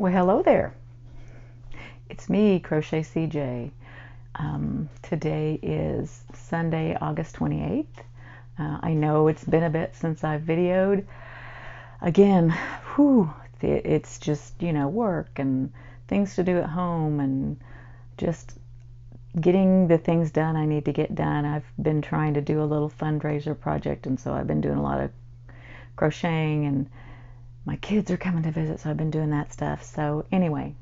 Well, hello there. It's me, Crochet CJ. Today is Sunday, August 28th. I know it's been a bit since I've videoed. Again, it's just, work and things to do at home and just getting the things done I need to get done. I've been trying to do a little fundraiser project, and so I've been doing a lot of crocheting, and my kids are coming to visit, so I've been doing that stuff. So anyway,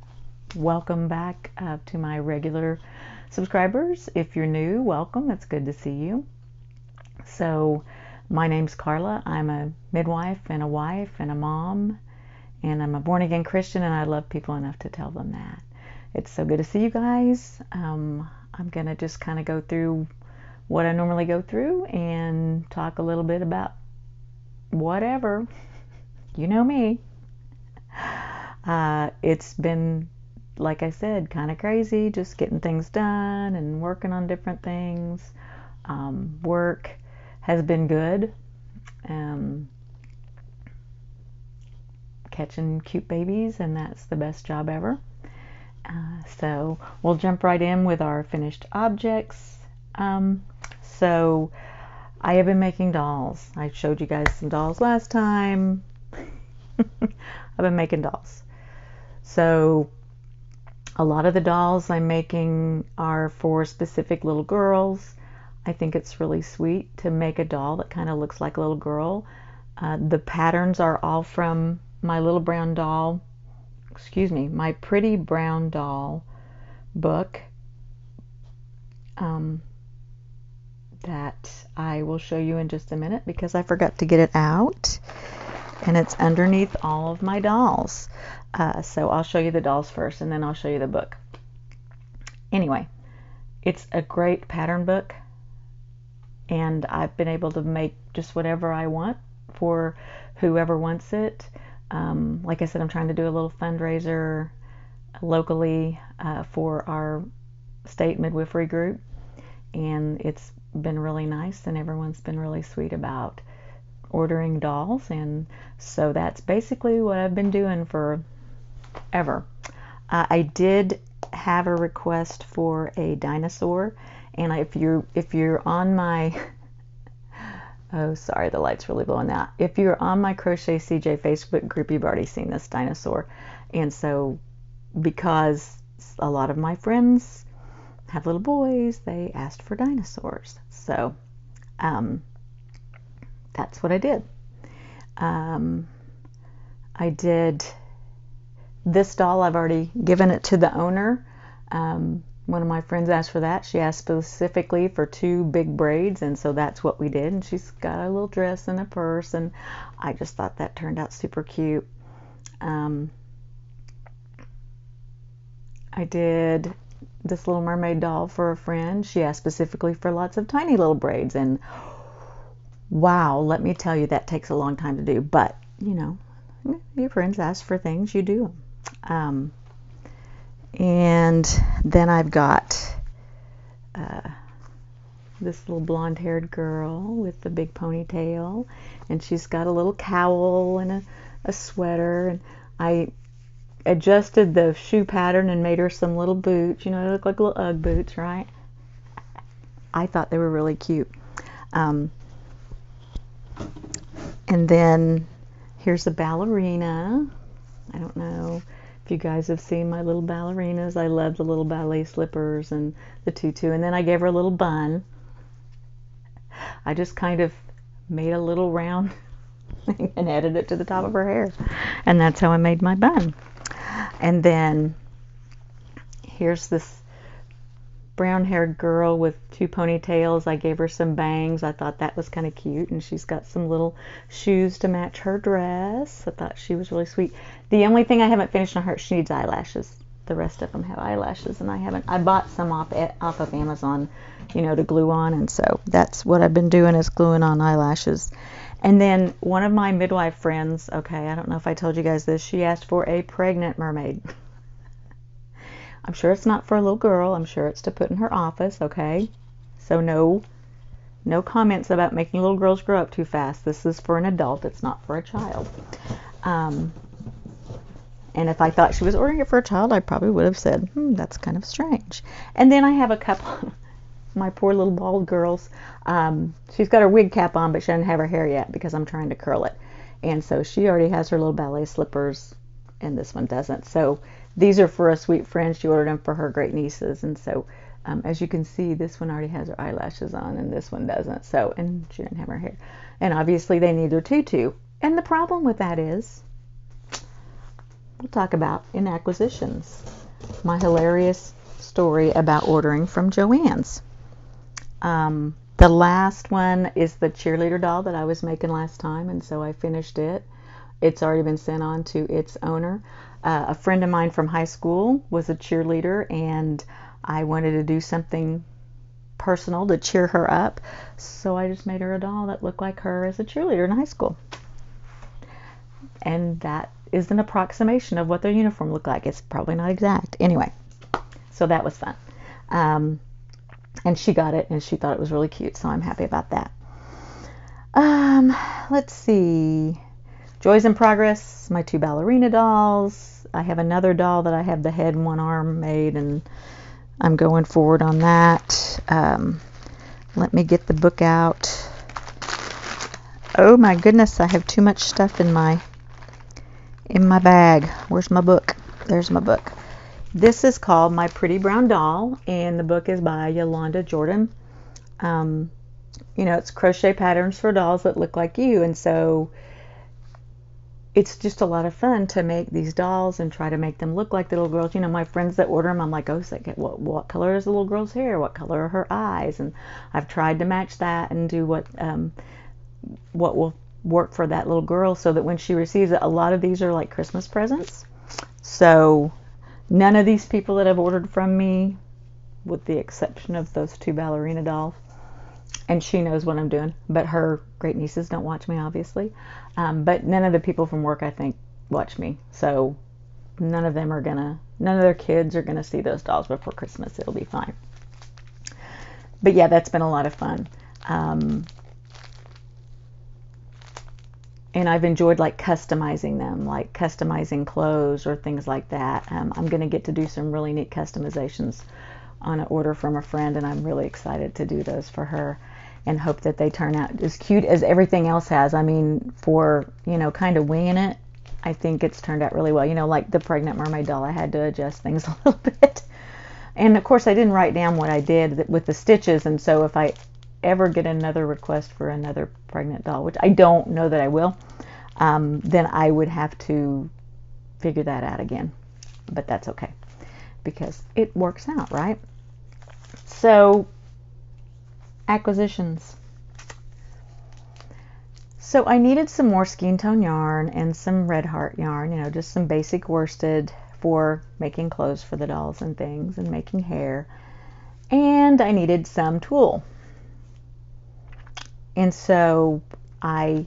welcome back to my regular subscribers. If you're new, welcome. It's good to see you. So my name's Carla. I'm a midwife and a wife and a mom, and I'm a born-again Christian, and I love people enough to tell them that. It's so good to see you guys. I'm going to just kind of go through what I normally go through and talk a little bit about whatever. You know me. It's been, like I said, kind of crazy, just getting things done and working on different things. Work has been good. Catching cute babies, and that's the best job ever. So we'll jump right in with our finished objects. So I have been making dolls. I showed you guys some dolls last time. I've been making dolls. So a lot of the dolls I'm making are for specific little girls. I think it's really sweet to make a doll that kind of looks like a little girl. The patterns are all from my little brown doll, my pretty brown doll book that I will show you in just a minute because I forgot to get it out, and it's underneath all of my dolls. So I'll show you the dolls first, and then I'll show you the book. Anyway, it's a great pattern book, and I've been able to make just whatever I want for whoever wants it. Like I said, I'm trying to do a little fundraiser locally for our state midwifery group, and it's been really nice, and everyone's been really sweet about ordering dolls, and so that's basically what I've been doing forever. I did have a request for a dinosaur, and if you're on my oh, sorry, the light's really blowing out. If you're on my Crochet CJ Facebook group, you've already seen this dinosaur. And so, because a lot of my friends have little boys, they asked for dinosaurs. So, that's what I did. I did this doll. I've already given it to the owner. One of my friends asked for that. She asked specifically for 2 big braids, and so that's what we did. And she's got a little dress and a purse, and I just thought that turned out super cute. I did this little mermaid doll for a friend. She asked specifically for lots of tiny little braids, and wow, let me tell you, that takes a long time to do. But, your friends ask for things, you do them. And then I've got this little blonde-haired girl with the big ponytail, and she's got a little cowl and a sweater, and I adjusted the shoe pattern and made her some little boots. They look like little Ugg boots, right? I thought they were really cute. And then here's a ballerina. I don't know if you guys have seen my little ballerinas. I love the little ballet slippers and the tutu. And then I gave her a little bun. I just kind of made a little round thing and added it to the top of her hair. And that's how I made my bun. And then here's this brown-haired girl with 2 ponytails. I gave her some bangs. I thought that was kind of cute, and she's got some little shoes to match her dress. I thought she was really sweet. The only thing I haven't finished on her, she needs eyelashes. The rest of them have eyelashes, and I haven't. I bought some off of Amazon, to glue on, and so that's what I've been doing, is gluing on eyelashes. And then one of my midwife friends, okay, I don't know if I told you guys this, she asked for a pregnant mermaid. I'm sure it's not for a little girl. I'm sure it's to put in her office, okay? So no comments about making little girls grow up too fast. This is for an adult. It's not for a child. And if I thought she was ordering it for a child, I probably would have said, that's kind of strange. And then I have a couple, my poor little bald girls. She's got her wig cap on, but she doesn't have her hair yet because I'm trying to curl it. And so she already has her little ballet slippers, and this one doesn't. So these are for a sweet friend. She ordered them for her great nieces. And so as you can see, this one already has her eyelashes on, and this one doesn't. So, and she doesn't have her hair. And obviously they need their tutu. And the problem with that is, we'll talk about in acquisitions, my hilarious story about ordering from Joann's. The last one is the cheerleader doll that I was making last time, and so I finished it. It's already been sent on to its owner. A friend of mine from high school was a cheerleader, and I wanted to do something personal to cheer her up, so I just made her a doll that looked like her as a cheerleader in high school. And that is an approximation of what their uniform looked like. It's probably not exact. Anyway, so that was fun. And she got it, and she thought it was really cute, so I'm happy about that. Let's see. Joys in progress, my 2 ballerina dolls. I have another doll that I have the head and one arm made, and I'm going forward on that. Let me get the book out. Oh my goodness, I have too much stuff in my bag. Where's my book? There's my book. This is called My Pretty Brown Doll, and the book is by Yolanda Jordan. It's crochet patterns for dolls that look like you, and so it's just a lot of fun to make these dolls and try to make them look like the little girls. My friends that order them, I'm like, oh, so what color is the little girl's hair? What color are her eyes? And I've tried to match that and do what will work for that little girl, so that when she receives it, a lot of these are like Christmas presents. So none of these people that have ordered from me, with the exception of those 2 ballerina dolls, and she knows what I'm doing, but her great nieces don't watch me, obviously. But none of the people from work, I think, watch me. So none of their kids are gonna see those dolls before Christmas. It'll be fine. But yeah, that's been a lot of fun. And I've enjoyed like customizing them, like customizing clothes or things like that. I'm going to get to do some really neat customizations on an order from a friend, and I'm really excited to do those for her and hope that they turn out as cute as everything else has. I mean, for, kind of winging it, I think it's turned out really well. Like the pregnant mermaid doll, I had to adjust things a little bit. And of course, I didn't write down what I did with the stitches, and so if I ever get another request for another pregnant doll, which I don't know that I will, then I would have to figure that out again. But that's okay, because it works out, right? So, acquisitions. So I needed some more skein tone yarn and some red heart yarn, just some basic worsted for making clothes for the dolls and things and making hair. And I needed some tulle. And so I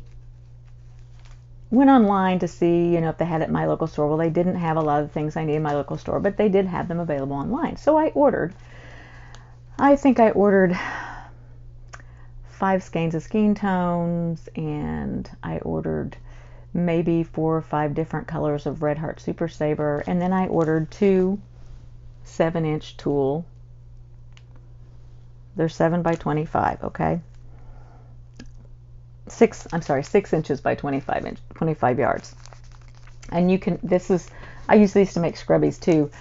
went online to see, if they had it at my local store. Well, they didn't have a lot of the things I needed in my local store, but they did have them available online. So I ordered. I think I ordered 5 skeins of skein tones, and I ordered maybe 4 or 5 different colors of Red Heart Super Saber, and then I ordered 2 7-inch tulle. They're 7 by 25, okay? 6 inches by 25 yards. And you can, I use these to make scrubbies too,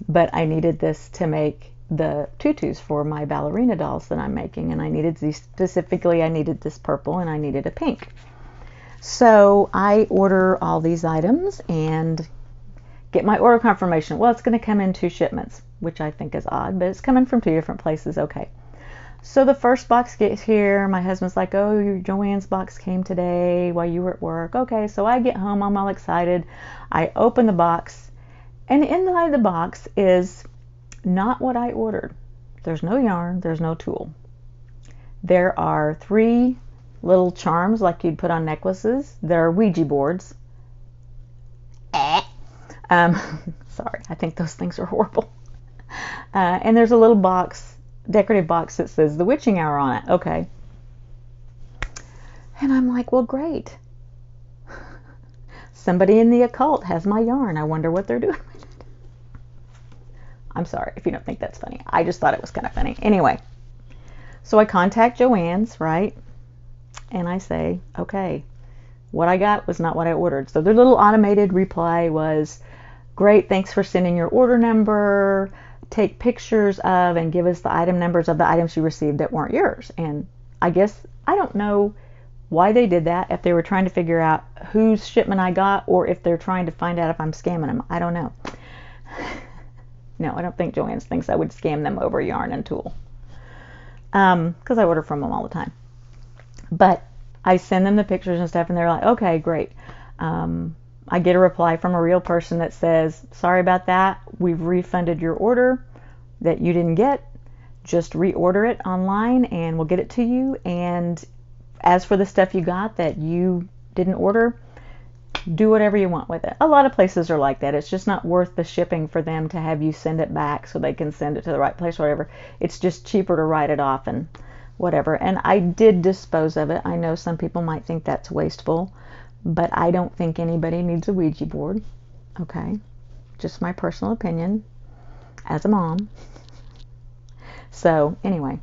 but I needed this to make the tutus for my ballerina dolls that I'm making, and I needed these specifically. I needed this purple and I needed a pink. So I order all these items and get my order confirmation. Well, it's going to come in 2 shipments, which I think is odd, but it's coming from 2 different places. Okay. So the first box gets here. My husband's like, oh, your Joann's box came today while you were at work. Okay, so I get home, I'm all excited. I open the box, and inside the box is not what I ordered. There's no yarn, there's no tulle. There are 3 little charms like you'd put on necklaces. There are Ouija boards. Sorry, I think those things are horrible. And there's a little box, decorative box that says the witching hour on it. Okay. And I'm like, well, great. somebody in the occult has my yarn. I wonder what they're doing with it. I'm sorry if you don't think that's funny. I just thought it was kind of funny. Anyway, so I contact Joann's, right? And I say, okay, what I got was not what I ordered. So their little automated reply was, great, thanks for sending your order number. Take pictures of and give us the item numbers of the items you received that weren't yours. And I guess, I don't know why they did that, if they were trying to figure out whose shipment I got or if they're trying to find out if I'm scamming them. I don't know. No, I don't think Joann's thinks I would scam them over yarn and tulle. Because I order from them all the time. But I send them the pictures and stuff and they're like, okay, great. I get a reply from a real person that says, sorry about that. We've refunded your order that you didn't get. Just reorder it online and we'll get it to you. And as for the stuff you got that you didn't order, do whatever you want with it. A lot of places are like that. It's just not worth the shipping for them to have you send it back so they can send it to the right place or whatever. It's just cheaper to write it off and whatever. And I did dispose of it. I know some people might think that's wasteful, but I don't think anybody needs a Ouija board. Okay? Just my personal opinion as a mom. So anyway,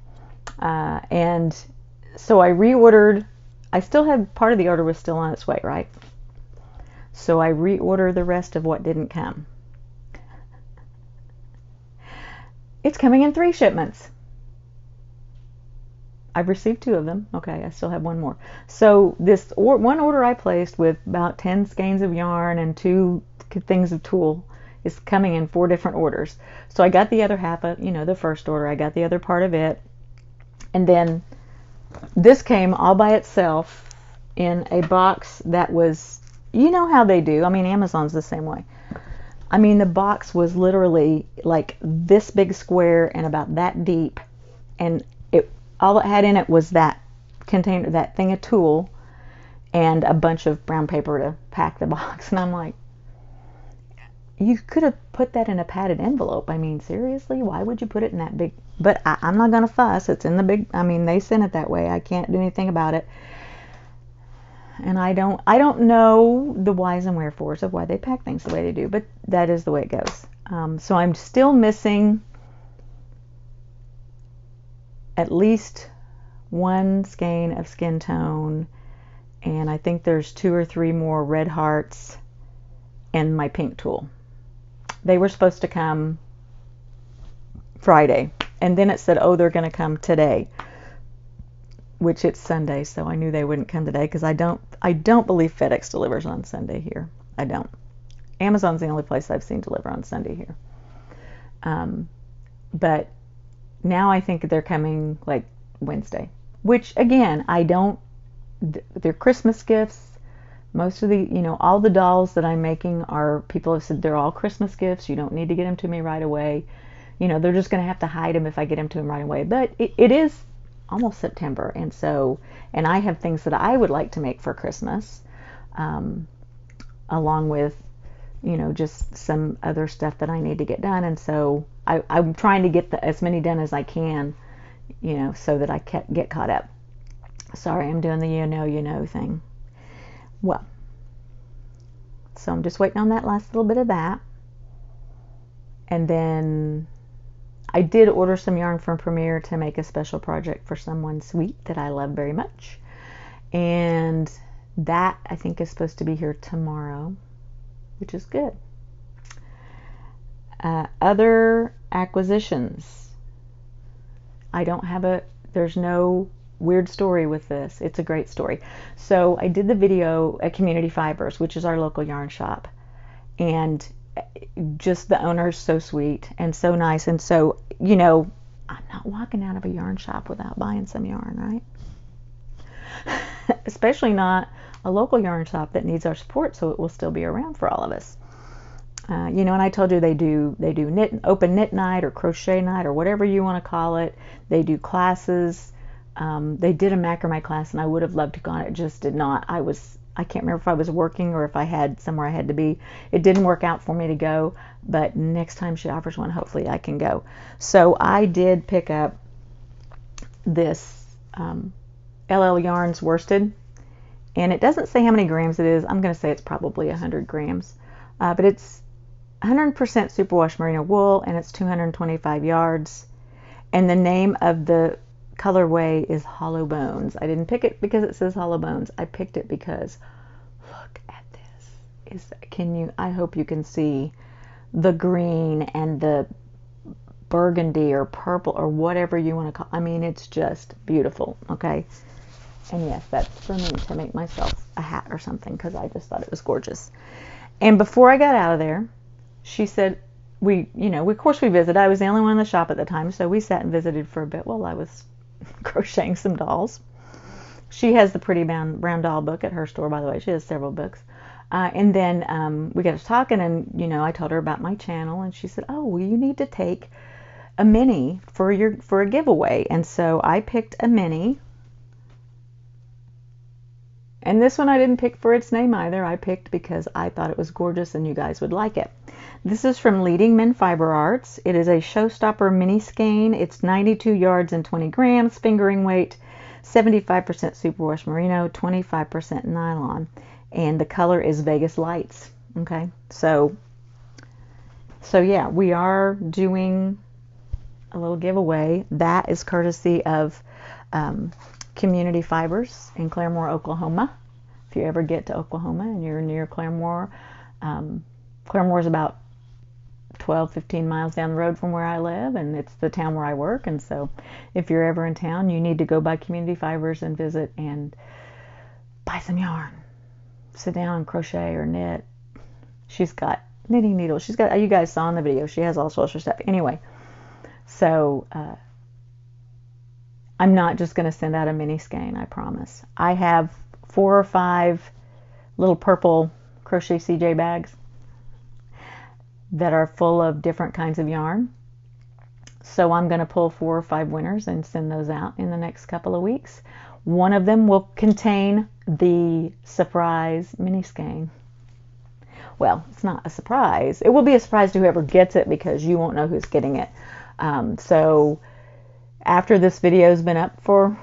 and so I reordered. I still had part of the order was still on its way, right? So I reordered the rest of what didn't come. It's coming in 3 shipments. I've received 2 of them. Okay, I still have 1 more. So this one order I placed with about 10 skeins of yarn and 2 things of tulle is coming in 4 different orders. So I got the other half of, the first order. I got the other part of it. And then this came all by itself in a box that was, you know how they do. I mean, Amazon's the same way. I mean, the box was literally like this big square and about that deep. And all it had in it was that container, that thing of tulle, and a bunch of brown paper to pack the box. And I'm like, you could have put that in a padded envelope. I mean, seriously, why would you put it in that big? But I'm not going to fuss. It's in the big, I mean, they sent it that way. I can't do anything about it. And I don't know the whys and wherefores of why they pack things the way they do, but that is the way it goes. So I'm still missing at least 1 skein of skin tone, and I think there's 2 or 3 more red hearts and my pink tulle. They were supposed to come Friday, and then it said, oh, they're going to come today, which it's Sunday, so I knew they wouldn't come today because I don't believe FedEx delivers on Sunday here. I don't. Amazon's the only place I've seen deliver on Sunday here. But now I think they're coming like Wednesday, which again, they're Christmas gifts. Most of the, all the dolls that I'm making people have said they're all Christmas gifts. You don't need to get them to me right away. They're just going to have to hide them if I get them to them right away. But it is almost September. And I have things that I would like to make for Christmas, along with, just some other stuff that I need to get done. And so I'm trying to get as many done as I can, so that I get caught up. Sorry, I'm doing the thing. Well, so I'm just waiting on that last little bit of that. And then I did order some yarn from Premier to make a special project for someone sweet that I love very much. And that, I think, is supposed to be here tomorrow, which is good. Other acquisitions. There's no weird story with this. It's a great story. So I did the video at Community Fibers, which is our local yarn shop, and just the owner's so sweet and so nice. And so, I'm not walking out of a yarn shop without buying some yarn, right? Especially not a local yarn shop that needs our support, so it will still be around for all of us. And I told you they do open knit night or crochet night or whatever you want to call it. They do classes. They did a macrame class, and I would have loved to go on it. Just did not. I can't remember if I was working or if I had somewhere I had to be. It didn't work out for me to go, but next time she offers one, hopefully I can go. So I did pick up this LL Yarns worsted, And it doesn't say how many grams it is. I'm going to say it's probably 100 grams. But it's 100% superwash merino wool, and it's 225 yards. And the name of the colorway is Hollow Bones. I didn't pick it because it says Hollow Bones. I picked it because look at this. I hope you can see the green and the burgundy or purple or whatever you want to call. I mean, it's just beautiful. Okay. And yes, that's for me to make myself a hat or something because I just thought it was gorgeous. And before I got out of there, she said, of course we visited. I was the only one in the shop at the time, so we sat and visited for a bit while I was crocheting some dolls. She has the Pretty Brown Doll book at her store, by the way. She has several books. And then we got to talking, and I told her about my channel, and she said, "Oh, well, you need to take a mini for a giveaway." And so I picked a mini. And this one I didn't pick for its name either. I picked because I thought it was gorgeous and you guys would like it. This is from Leading Men Fiber Arts. It is a Showstopper mini skein. It's 92 yards and 20 grams, fingering weight, 75% superwash merino, 25% nylon. And the color is Vegas Lights. Okay, so yeah, we are doing a little giveaway. That is courtesy of Community Fibers in Claremore, Oklahoma. If you ever get to Oklahoma and you're near Claremore, Claremore is about 12-15 miles down the road from where I live, and it's the town where I work. And so if you're ever in town, you need to go by Community Fibers and visit and buy some yarn. Sit down and crochet or knit. She's got knitting needles. She's got, you guys saw in the video, she has all sorts of stuff. Anyway, so I'm not just going to send out a mini skein, I promise. I have 4 or 5 little purple Crochet CJ bags that are full of different kinds of yarn. So I'm going to pull 4 or 5 winners and send those out in the next couple of weeks. One of them will contain the surprise mini skein. Well, it's not a surprise. It will be a surprise to whoever gets it because you won't know who's getting it. So after this video has been up for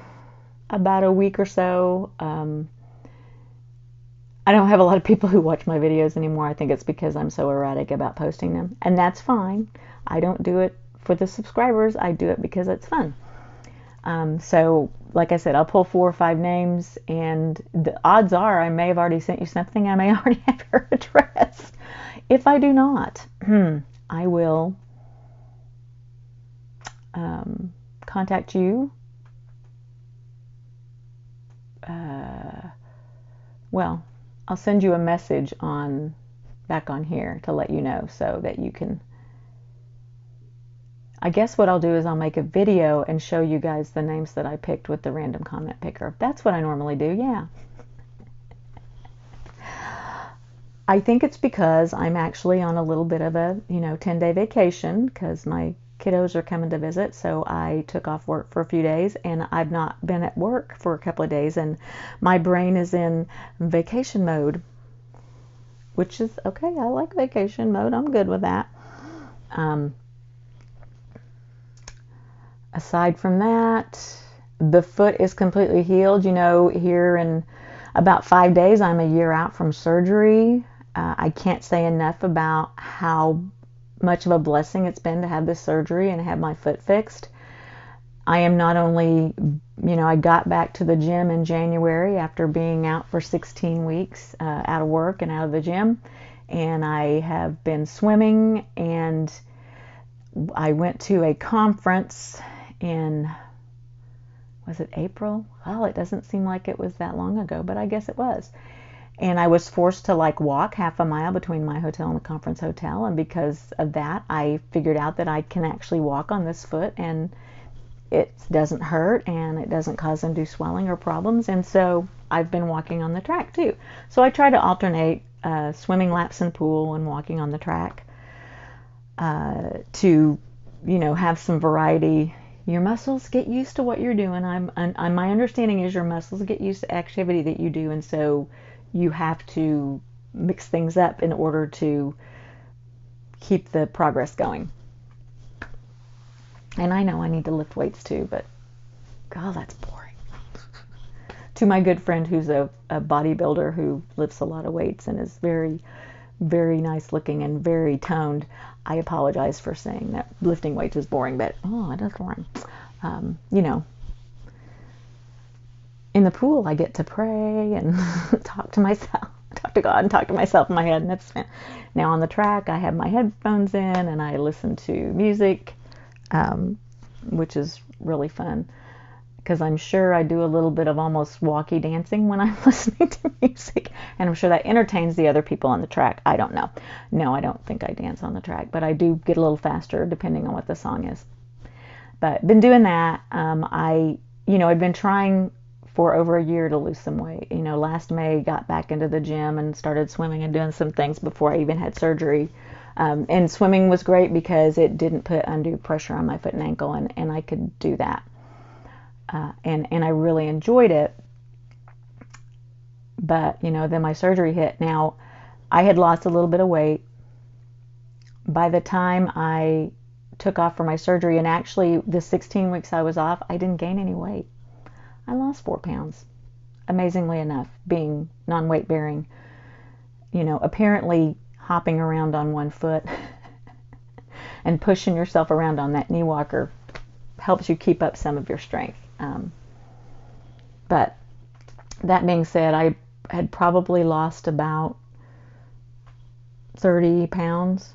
about a week or so, I don't have a lot of people who watch my videos anymore. I think it's because I'm so erratic about posting them, and that's fine. I don't do it for the subscribers. I do it because it's fun. So like I said, I'll pull 4 or 5 names, and the odds are I may have already sent you something. I may already have your address. If I do not, I will contact you. Well, I'll send you a message back on here to let you know so that you can. I guess what I'll do is I'll make a video and show you guys the names that I picked with the random comment picker. That's what I normally do, yeah. I think it's because I'm actually on a little bit of a 10-day vacation because my kiddos are coming to visit, so I took off work for a few days, and I've not been at work for a couple of days, and my brain is in vacation mode, which is okay. I like vacation mode. I'm good with that. Aside from that, the foot is completely healed. Here in about 5 days, I'm a year out from surgery. I can't say enough about how much of a blessing it's been to have this surgery and have my foot fixed. I am not only, I got back to the gym in January after being out for 16 weeks out of work and out of the gym, and I have been swimming, and I went to a conference in, was it April? Well, it doesn't seem like it was that long ago, but I guess it was. And I was forced to walk half a mile between my hotel and the conference hotel. And because of that, I figured out that I can actually walk on this foot and it doesn't hurt and it doesn't cause undue swelling or problems. And so I've been walking on the track too. So I try to alternate swimming laps in pool and walking on the track to, have some variety. Your muscles get used to what you're doing. My understanding is your muscles get used to activity that you do. And so you have to mix things up in order to keep the progress going. And I know I need to lift weights too, but God, that's boring. To my good friend who's a bodybuilder who lifts a lot of weights and is very, very nice looking and very toned, I apologize for saying that lifting weights is boring, but it is boring. You know, in the pool I get to pray and talk to myself, talk to God and talk to myself in my head, and that's fun. Now on the track I have my headphones in and I listen to music, which is really fun, because I'm sure I do a little bit of almost walkie dancing when I'm listening to music, and I'm sure that entertains the other people on the track. I don't know. No, I don't think I dance on the track, but I do get a little faster depending on what the song is. But been doing that. I'd been trying for over a year to lose some weight. Last May got back into the gym and started swimming and doing some things before I even had surgery. And swimming was great because it didn't put undue pressure on my foot and ankle, and I could do that. And I really enjoyed it. But, then my surgery hit. Now, I had lost a little bit of weight. By the time I took off for my surgery, and actually the 16 weeks I was off, I didn't gain any weight. I lost 4 pounds, amazingly enough, being non-weight bearing. Apparently hopping around on one foot and pushing yourself around on that knee walker helps you keep up some of your strength. But that being said, I had probably lost about 30 pounds,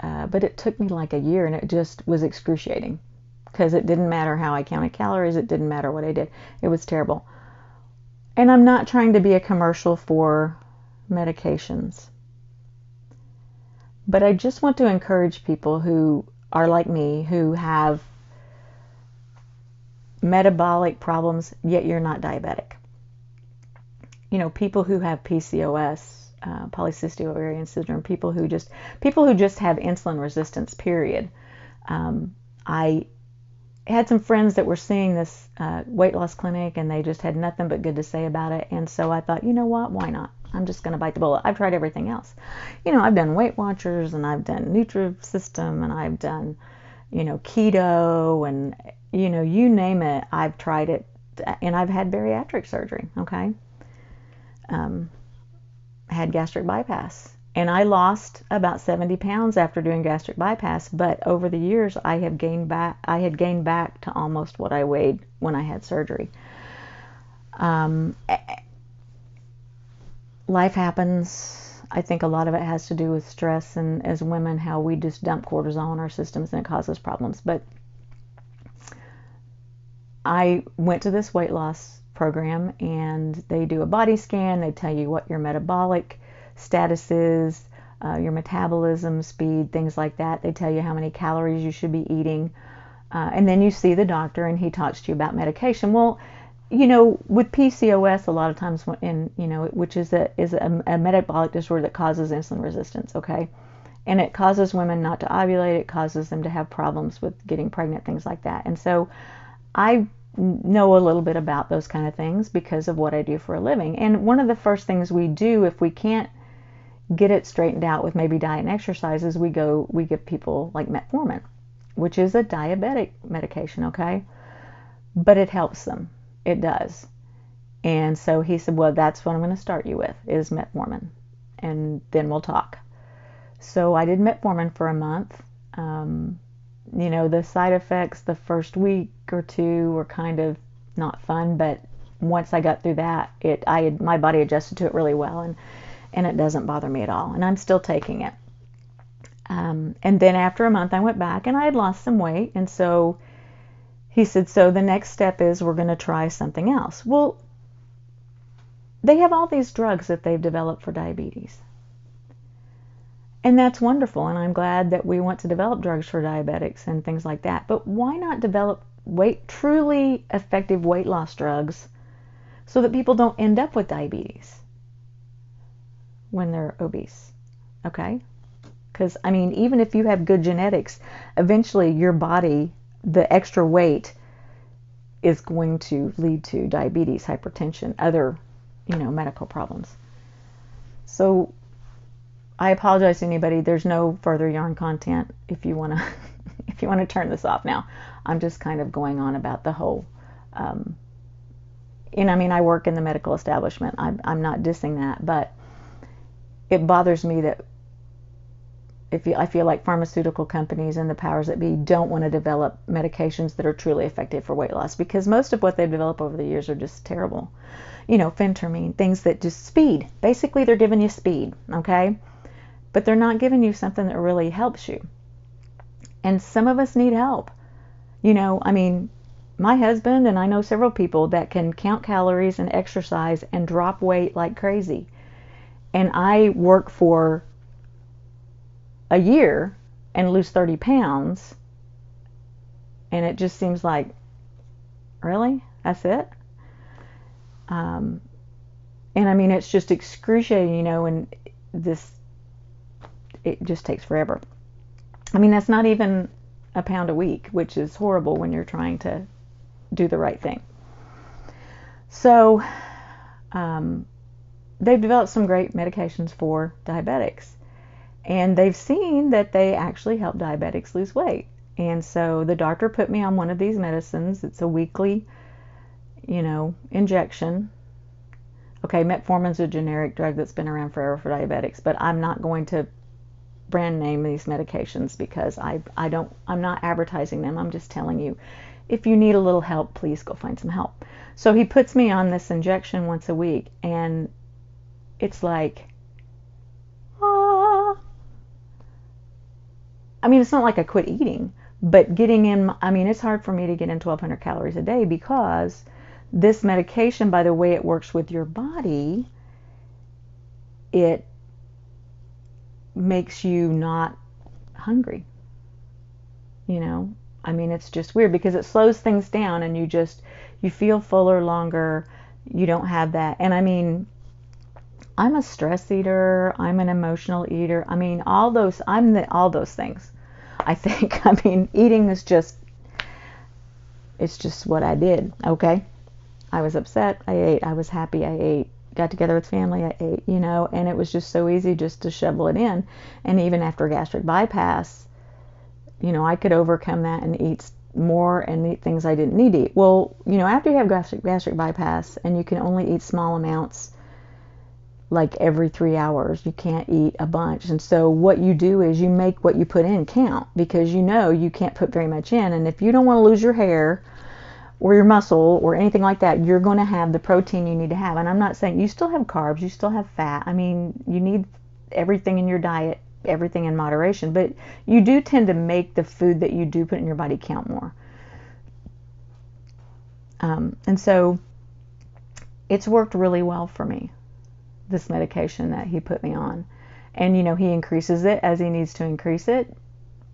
but it took me like a year, and it just was excruciating because it didn't matter how I counted calories. It didn't matter what I did. It was terrible. And I'm not trying to be a commercial for medications, but I just want to encourage people who are like me, who have metabolic problems, yet you're not diabetic. People who have PCOS, polycystic ovarian syndrome, people who just have insulin resistance, period. I had some friends that were seeing this weight loss clinic, and they just had nothing but good to say about it. And so I thought, you know what, why not? I'm just going to bite the bullet. I've tried everything else. I've done Weight Watchers, and I've done Nutrisystem, and I've done, keto, and, you name it, I've tried it. And I've had bariatric surgery, okay? Had gastric bypass. And I lost about 70 pounds after doing gastric bypass, but over the years I had gained back to almost what I weighed when I had surgery. Life happens. I think a lot of it has to do with stress, and as women, how we just dump cortisol in our systems, and it causes problems. But I went to this weight loss program, and they do a body scan. They tell you what your metabolic status is, your metabolism speed, things like that. They tell you how many calories you should be eating, and then you see the doctor, and he talks to you about medication. Well, with PCOS, a lot of times, which is a metabolic disorder that causes insulin resistance, okay, and it causes women not to ovulate. It causes them to have problems with getting pregnant, things like that. And so I know a little bit about those kind of things because of what I do for a living. And one of the first things we do, if we can't get it straightened out with maybe diet and exercise, is we give people like metformin, which is a diabetic medication, okay? But it helps them. It does. And so he said, well, that's what I'm going to start you with, is metformin, and then we'll talk. So I did metformin for a month. The side effects the first week or two were kind of not fun, but once I got through that, my body adjusted to it really well, and it doesn't bother me at all, and I'm still taking it. And then after a month, I went back, and I had lost some weight, and so he said, so the next step is we're going to try something else. Well, they have all these drugs that they've developed for diabetes. And that's wonderful, and I'm glad that we want to develop drugs for diabetics and things like that. But why not develop truly effective weight loss drugs so that people don't end up with diabetes when they're obese? Okay? Because, even if you have good genetics, eventually your body, the extra weight, is going to lead to diabetes, hypertension, other, medical problems. So I apologize to anybody. There's no further yarn content. If you want to turn this off now, I'm just kind of going on about the whole and I mean, I work in the medical establishment. I'm not dissing that, but it bothers me that I feel like pharmaceutical companies and the powers that be don't want to develop medications that are truly effective for weight loss, because most of what they've developed over the years are just terrible. You know, phentermine, things that just speed. Basically, they're giving you speed, okay? But they're not giving you something that really helps you. And some of us need help. You know, I mean, my husband and I know several people that can count calories and exercise and drop weight like crazy. And I work for a year and lose 30 pounds, and it just seems like, really? That's it? And I mean, it's just excruciating, you know, and it just takes forever. I mean, that's not even a pound a week, which is horrible when you're trying to do the right thing. So they've developed some great medications for diabetics, and they've seen that they actually help diabetics lose weight. And so the doctor put me on one of these medicines. It's a weekly, you know, injection. Okay, metformin's a generic drug that's been around forever for diabetics, but I'm not going to brand name these medications because I'm not advertising them. I'm just telling you, if you need a little help, please go find some help. So he puts me on this injection once a week, and it's like, I mean, it's not like I quit eating, but getting in, I mean, it's hard for me to get in 1,200 calories a day, because this medication, by the way it works with your body, it makes you not hungry. You know, I mean, it's just weird because it slows things down, and you feel fuller longer. You don't have that. And I mean, I'm a stress eater. I'm an emotional eater. I mean, all those things, I think. I mean, eating is it's just what I did. Okay. I was upset, I ate. I was happy, I ate. Got together with family, I ate, you know, and it was just so easy just to shovel it in. And even after gastric bypass, you know, I could overcome that and eat more and eat things I didn't need to eat. Well, you know, after you have gastric bypass and you can only eat small amounts, like every 3 hours, you can't eat a bunch. And so what you do is you make what you put in count, because you know you can't put very much in. And if you don't want to lose your hair or your muscle or anything like that, you're going to have the protein you need to have. And I'm not saying, you still have carbs, you still have fat. I mean, you need everything in your diet, everything in moderation, but you do tend to make the food that you do put in your body count more. And so it's worked really well for me, this medication that he put me on. And, you know, he increases it as he needs to increase it,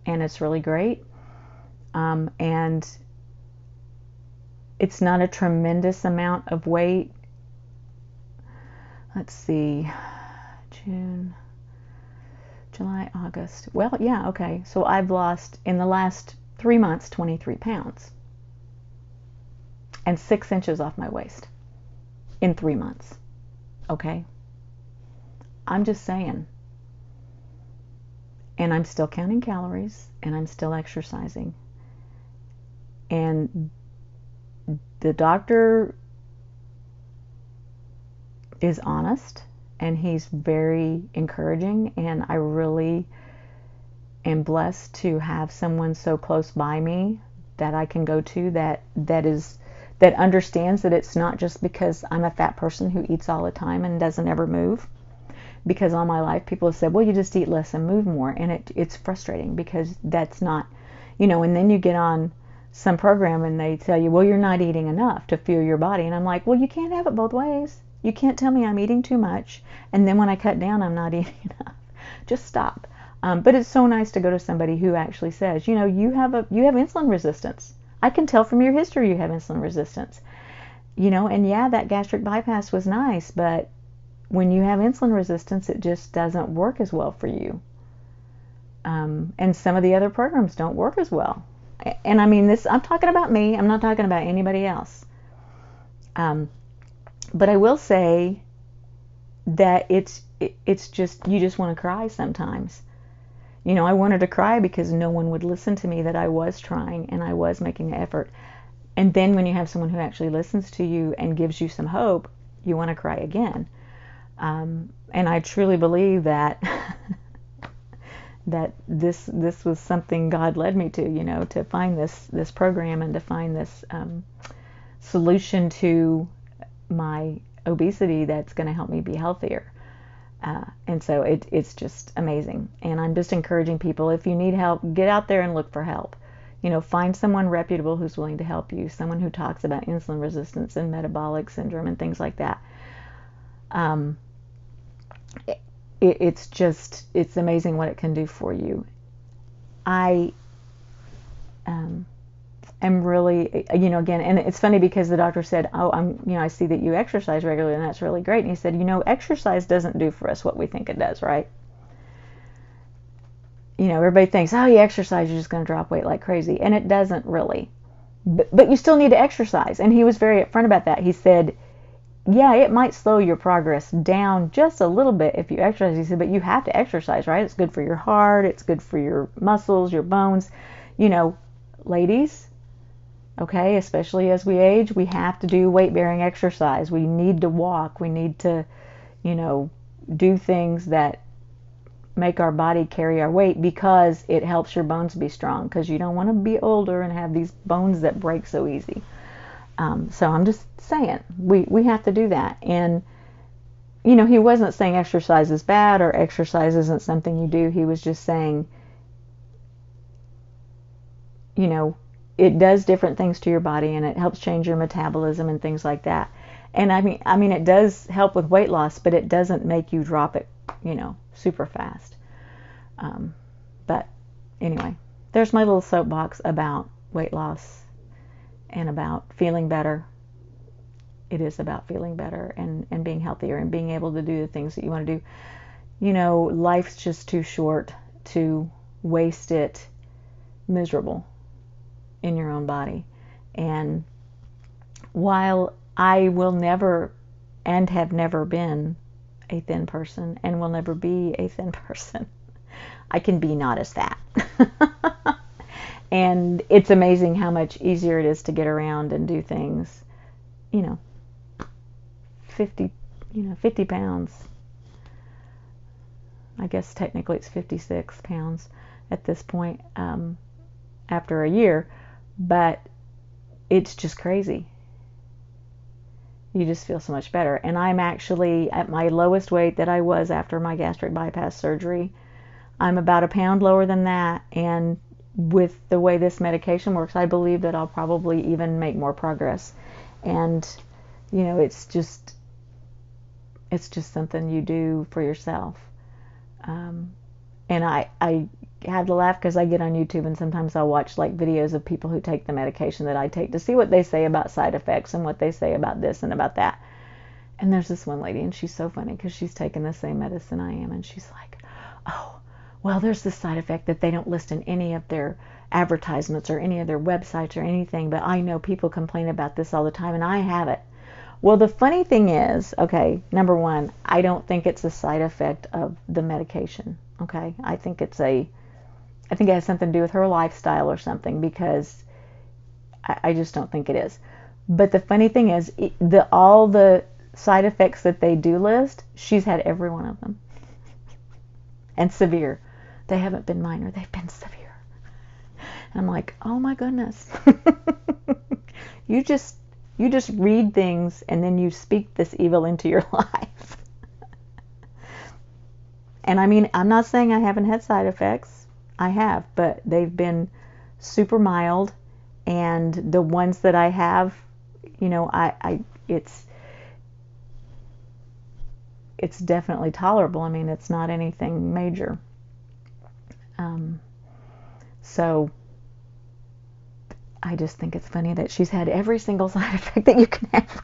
and it's really great. And it's not a tremendous amount of weight. Let's see, June, July, August. Well, yeah, okay. So I've lost, in the last 3 months, 23 pounds. And 6 inches off my waist in 3 months. Okay? I'm just saying. And I'm still counting calories, and I'm still exercising. And the doctor is honest, and he's very encouraging, and I really am blessed to have someone so close by me that I can go to that understands that it's not just because I'm a fat person who eats all the time and doesn't ever move. Because all my life people have said, well, you just eat less and move more, and it's frustrating, because that's not, you know. And then you get on some program and they tell you, well, you're not eating enough to fuel your body. And I'm like, well, you can't have it both ways. You can't tell me I'm eating too much, and then when I cut down, I'm not eating enough. Just stop. But it's so nice to go to somebody who actually says, you know, you have insulin resistance. I can tell from your history you have insulin resistance. You know, and yeah, that gastric bypass was nice, but when you have insulin resistance, it just doesn't work as well for you. And some of the other programs don't work as well. And I mean, this, I'm talking about me. I'm not talking about anybody else. But I will say that it's just, you just want to cry sometimes. You know, I wanted to cry because no one would listen to me, that I was trying and I was making an effort. And then when you have someone who actually listens to you and gives you some hope, you want to cry again. And I truly believe that that this was something God led me to, to find this program and to find this solution to my obesity that's going to help me be healthier. And so it's just amazing. And I'm just encouraging people, if you need help, get out there and look for help. Find someone reputable who's willing to help you, someone who talks about insulin resistance and metabolic syndrome and things like that. It's amazing what it can do for you. I am really, again, and it's funny because the doctor said, oh, I see that you exercise regularly, and that's really great. And he said, exercise doesn't do for us what we think it does, right? Everybody thinks, oh, you exercise, you're just going to drop weight like crazy. And it doesn't really. But you still need to exercise. And he was very upfront about that. He said, yeah, it might slow your progress down just a little bit if you exercise. He said, but you have to exercise, right? It's good for your heart. It's good for your muscles, your bones. Ladies, okay, especially as we age, we have to do weight-bearing exercise. We need to walk. We need to, do things that make our body carry our weight, because it helps your bones be strong, because you don't want to be older and have these bones that break so easy. So I'm just saying, we have to do that. And, he wasn't saying exercise is bad or exercise isn't something you do. He was just saying, it does different things to your body, and it helps change your metabolism and things like that. And I mean, it does help with weight loss, but it doesn't make you drop it, super fast. But anyway, there's my little soapbox about weight loss and about feeling better. It is about feeling better and being healthier and being able to do the things that you want to do. Life's just too short to waste it miserable in your own body. And while I will never and have never been a thin person and will never be a thin person, I can be not as fat. And it's amazing how much easier it is to get around and do things. 50 pounds. I guess technically it's 56 pounds at this point, after a year, but it's just crazy. You just feel so much better. And I'm actually at my lowest weight that I was after my gastric bypass surgery. I'm about a pound lower than that, and with the way this medication works, I believe that I'll probably even make more progress. And it's just something you do for yourself. And I have to laugh because I get on YouTube and sometimes I'll watch like videos of people who take the medication that I take to see what they say about side effects and what they say about this and about that. And there's this one lady, and she's so funny because she's taking the same medicine I am, and she's like, oh, well, there's this side effect that they don't list in any of their advertisements or any of their websites or anything, but I know people complain about this all the time, and I have it. Well, the funny thing is, okay, number one, I don't think it's a side effect of the medication, okay? I think it has something to do with her lifestyle or something, because I just don't think it is. But the funny thing is, all the side effects that they do list, she's had every one of them. And severe. They haven't been minor, they've been severe. And I'm like, oh my goodness. You just read things and then you speak this evil into your life. And I mean, I'm not saying I haven't had side effects. I have, but they've been super mild. And the ones that I have, it's definitely tolerable. I mean, it's not anything major. So I just think it's funny that she's had every single side effect that you can have.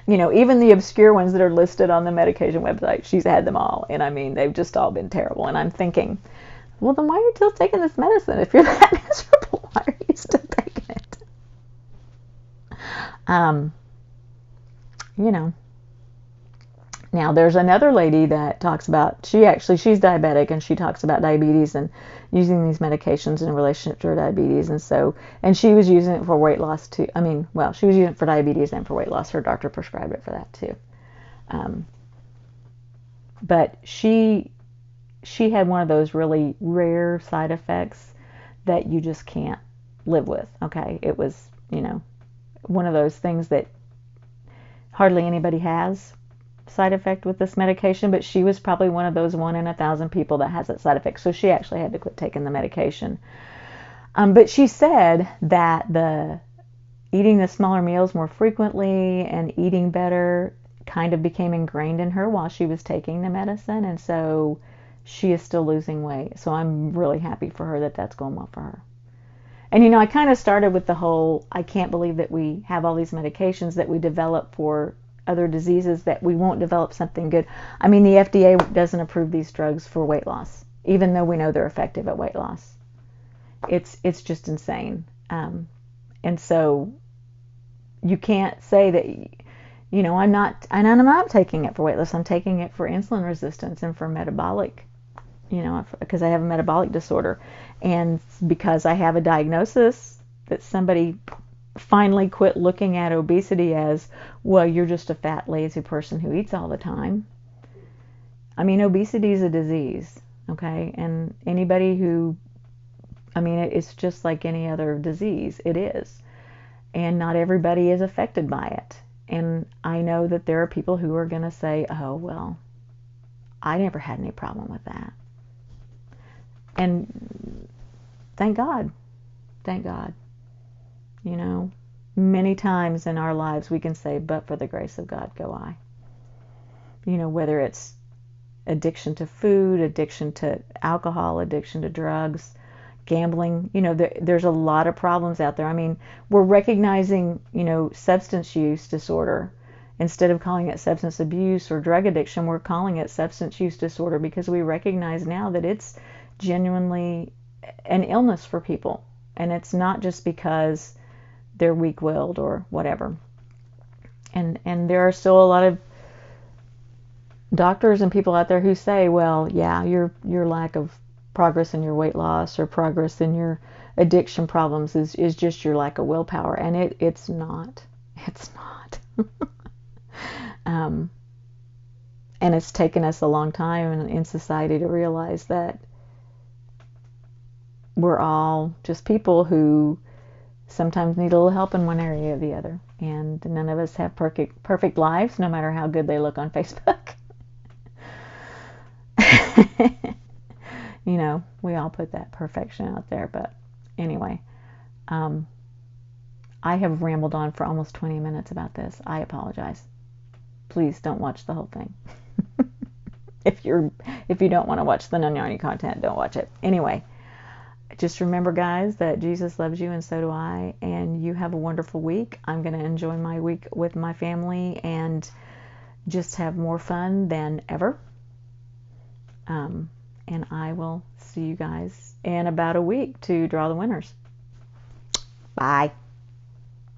Even the obscure ones that are listed on the medication website, she's had them all. And I mean, they've just all been terrible. And I'm thinking, well, then why are you still taking this medicine? If you're that miserable, why are you still taking it? Now, there's another lady that talks about, she's diabetic, and she talks about diabetes and using these medications in relationship to her diabetes. And she was using it for weight loss too. She was using it for diabetes and for weight loss. Her doctor prescribed it for that too. But she had one of those really rare side effects that you just can't live with. Okay. It was, one of those things that hardly anybody has side effect with this medication, but she was probably one of those 1 in 1,000 people that has that side effect. So she actually had to quit taking the medication. But she said that eating the smaller meals more frequently and eating better kind of became ingrained in her while she was taking the medicine. And so she is still losing weight. So I'm really happy for her that that's going well for her. And I kind of started with the whole, I can't believe that we have all these medications that we develop for other diseases, that we won't develop something good. The FDA doesn't approve these drugs for weight loss, even though we know they're effective at weight loss. It's just insane. And so you can't say that, I'm not taking it for weight loss. I'm taking it for insulin resistance and for metabolic, because I have a metabolic disorder. And because I have a diagnosis that somebody finally quit looking at obesity as, well, you're just a fat, lazy person who eats all the time. Obesity is a disease, okay? And anybody who, it's just like any other disease. It is. And not everybody is affected by it. And I know that there are people who are going to say, oh, well, I never had any problem with that. And thank God. Thank God. Many times in our lives we can say, but for the grace of God go I. Whether it's addiction to food, addiction to alcohol, addiction to drugs, gambling, there's a lot of problems out there. We're recognizing, substance use disorder. Instead of calling it substance abuse or drug addiction, we're calling it substance use disorder because we recognize now that it's genuinely an illness for people. And it's not just because they're weak-willed or whatever. And there are still a lot of doctors and people out there who say, well, yeah, your lack of progress in your weight loss or progress in your addiction problems is just your lack of willpower. And it's not. It's not. And it's taken us a long time in society to realize that we're all just people who sometimes need a little help in one area or the other. And none of us have perfect lives, no matter how good they look on Facebook. We all put that perfection out there. But anyway, I have rambled on for almost 20 minutes about this. I apologize. Please don't watch the whole thing. If you don't want to watch the non-yarny content, don't watch it. Anyway, just remember, guys, that Jesus loves you and so do I, and you have a wonderful week. I'm going to enjoy my week with my family and just have more fun than ever. And I will see you guys in about a week to draw the winners. Bye.